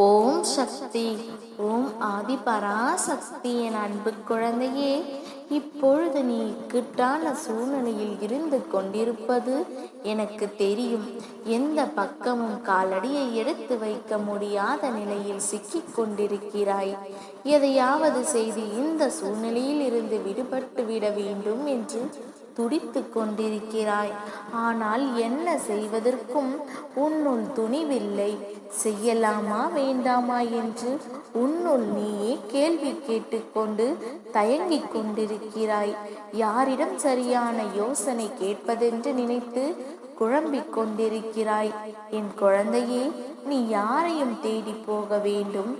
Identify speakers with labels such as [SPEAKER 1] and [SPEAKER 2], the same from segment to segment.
[SPEAKER 1] ஓம் சக்தி. ஓம் ஆதி பராசக்தி. என் அன்பு குழந்தையே, இப்பொழுது நீ இக்கட்டான சூழ்நிலையில் இருந்து கொண்டிருப்பது எனக்கு தெரியும். எந்த பக்கமும் காலடியை எடுத்து வைக்க முடியாத நிலையில் சிக்கிக் கொண்டிருக்கிறாய். எதையாவது செய்து இந்த சூழ்நிலையில் இருந்து விடுபட்டு விட வேண்டும் என்று துடித்து கொண்டிருக்கிறாய். ஆனால் என்ன செய்வதற்கும் உன்னுள் துணிவில்லை. செய்யலாமா வேண்டாமா என்று உன்னுள் நீயே கேள்வி கேட்டுக்கொண்டு தயங்கிக் கொண்டிருக்கிறாய். யாரிடம் சரியான யோசனை கேட்பதென்று நினைத்து குழம்பிக் கொண்டிருக்கிறாய். என் குழந்தையே, நீ யாரையும் தேடி போக வேண்டும்.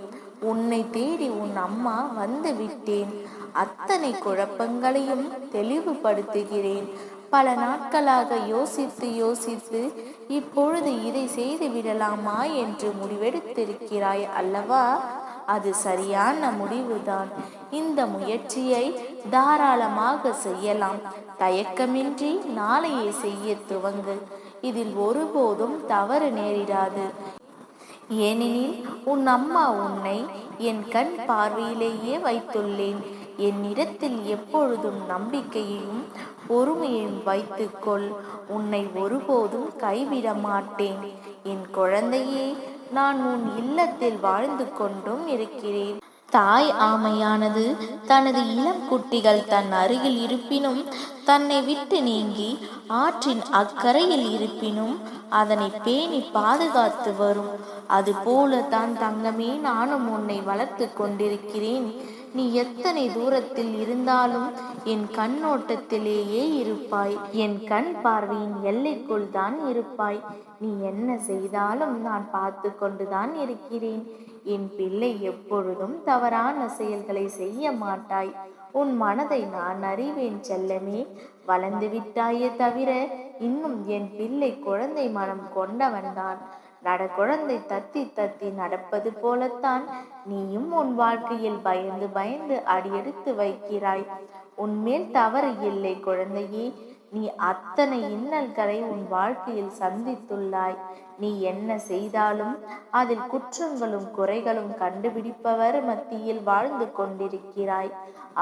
[SPEAKER 1] உன்னை தேடி உன் அம்மா வந்து விட்டேன். அத்தனை குழப்பங்களையும் தெளிவுபடுத்துகிறேன். பல நாட்களாக யோசித்து யோசித்து இப்பொழுது இதை செய்து விடலாமா என்று முடிவெடுத்திருக்கிறாய் அல்லவா? அது சரியான முடிவுதான். இந்த முயற்சியை தாராளமாக செய்யலாம். தயக்கமின்றி நாளையே செய்ய துவங்கு. இதில் ஒருபோதும் தவறு நேரிடாது. ஏனெனில் உன் அம்மா உன்னை என் கண் பார்வையிலேயே வைத்துள்ளேன். என்னிடத்தில் எப்பொழுதும் நம்பிக்கையையும் பொறுமையையும் வைத்துக்கொள். உன்னை ஒருபோதும் கைவிட மாட்டேன். என் குழந்தையே, நான் உன் இல்லத்தில் வாழ்ந்து கொண்டும் இருக்கிறேன். தாய் ஆமையானது தனது இளம் குட்டிகள் தன் அருகில் இருப்பினும், தன்னை விட்டு நீங்கி ஆற்றின் அக்கறையில் இருப்பினும் அதனை பேணி பாதுகாத்து வரும். அதுபோல தான் தங்கமே, நானும் உன்னை வளர்த்து கொண்டிருக்கிறேன். நீ எத்தனை தூரத்தில் இருந்தாலும் என் கண்ணோட்டத்திலேயே இருப்பாய். என் கண் பார்வையின் எல்லைக்குள் தான் இருப்பாய். நீ என்ன செய்தாலும் நான் பார்த்து கொண்டுதான் இருக்கிறேன். என் பிள்ளை, எப்பொழுதும் தவறான செயல்களை செய்ய மாட்டாய். உன் மனதை நான் அறிவேன் செல்லமே. வளர்ந்து விட்டாயே தவிர இன்னும் என் பிள்ளை குழந்தை மனம் கொண்டவன்தான். குழந்தை தத்தி தத்தி நடப்பது போலத்தான் நீயும் உன் வாழ்க்கையில் பயந்து பயந்து அடியெடுத்து வைக்கிறாய். உன்மேல் தவறு இல்லை குழந்தையே. நீ அத்தனை இன்னல்களை உன் வாழ்க்கையில் சந்தித்துள்ளாய். நீ என்ன செய்தாலும் அதில் குற்றங்களும் குறைகளும் கண்டுபிடிப்பவர் மத்தியில் வாழ்ந்து கொண்டிருக்கிறாய்.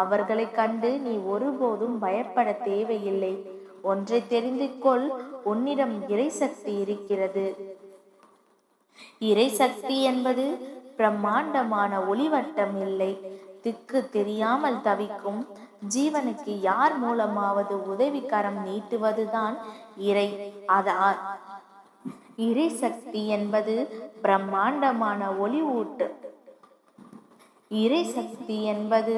[SPEAKER 1] அவர்களை கண்டு நீ ஒருபோதும் பயப்பட தேவையில்லை. ஒன்றை தெரிந்து கொள், உன்னிடம் இறைசக்தி இருக்கிறது. இறைசக்தி என்பது பிரம்மாண்டமான ஒளிவட்டம் இல்லை. திக்கு தெரியாமல் தவிக்கும் ஜீவனுக்கு யார் மூலமாவது உதவிக்கரம் நீட்டுவதுதான் இறை. இறை சக்தி என்பது பிரம்மாண்டமான ஒளி ஊட்டு. இறை சக்தி என்பது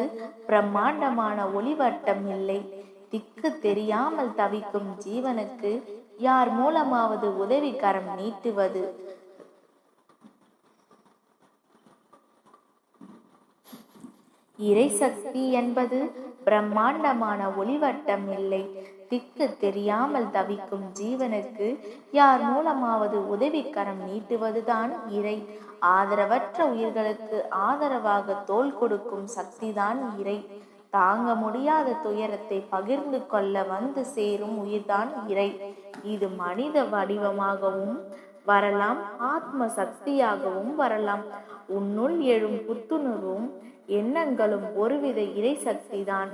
[SPEAKER 1] பிரம்மாண்டமான ஒளிவட்டம் இல்லை. திக்கு தெரியாமல் தவிக்கும் ஜீவனுக்கு யார் மூலமாவது உதவிக்கரம் நீட்டுவது. இறைசக்தி என்பது பிரம்மாண்டமான ஒளிவட்டம் இல்லை. திக்கு தெரியாமல் தவிக்கும் ஜீவனுக்கு யார் மூலமாவது உதவிக்கரம் நீட்டுவதுதான் இறை. ஆதரவற்ற உயிர்களுக்கு ஆதரவாக தோள் கொடுக்கும் சக்திதான் இறை. தாங்க முடியாத துயரத்தை பகிர்ந்து கொள்ள வந்து சேரும் உயிர்தான் இறை. இது மனித வடிவமாகவும் வரலாம், ஆத்ம சக்தியாகவும் வரலாம். உன்னுள் எழும் புத்துணர்வும் எண்ணங்களும் ஒருவித இறை சக்திதான்.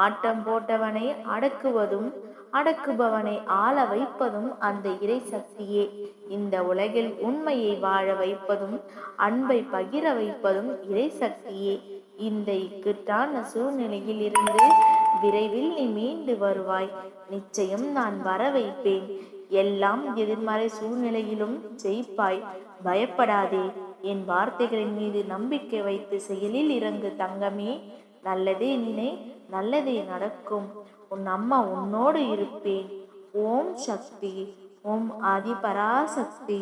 [SPEAKER 1] ஆட்டம் போட்டவனை அடக்குவதும் அடக்குபவனை ஆள வைப்பதும் அந்த இறை சக்தியே. இந்த உலகில் உண்மையை வாழ வைப்பதும் அன்பை பகிர வைப்பதும் இறை சக்தியே. இந்த இக்கட்டான சூழ்நிலையில் இருந்து விரைவில் நீ மீண்டு வருவாய். நிச்சயம் நான் வர வைப்பேன். எல்லாம் எதிர்மறை சூழ்நிலையிலும் ஜெயிப்பாய். பயப்படாதே. என் வார்த்தைகளின் மீது நம்பிக்கை வைத்து செயலில் இறங்கு தங்கமே. நல்லதே நினை, நல்லதே நடக்கும். உன் அம்மா உன்னோடு இருப்பேன். ஓம் சக்தி. ஓம் ஆதி பராசக்தி.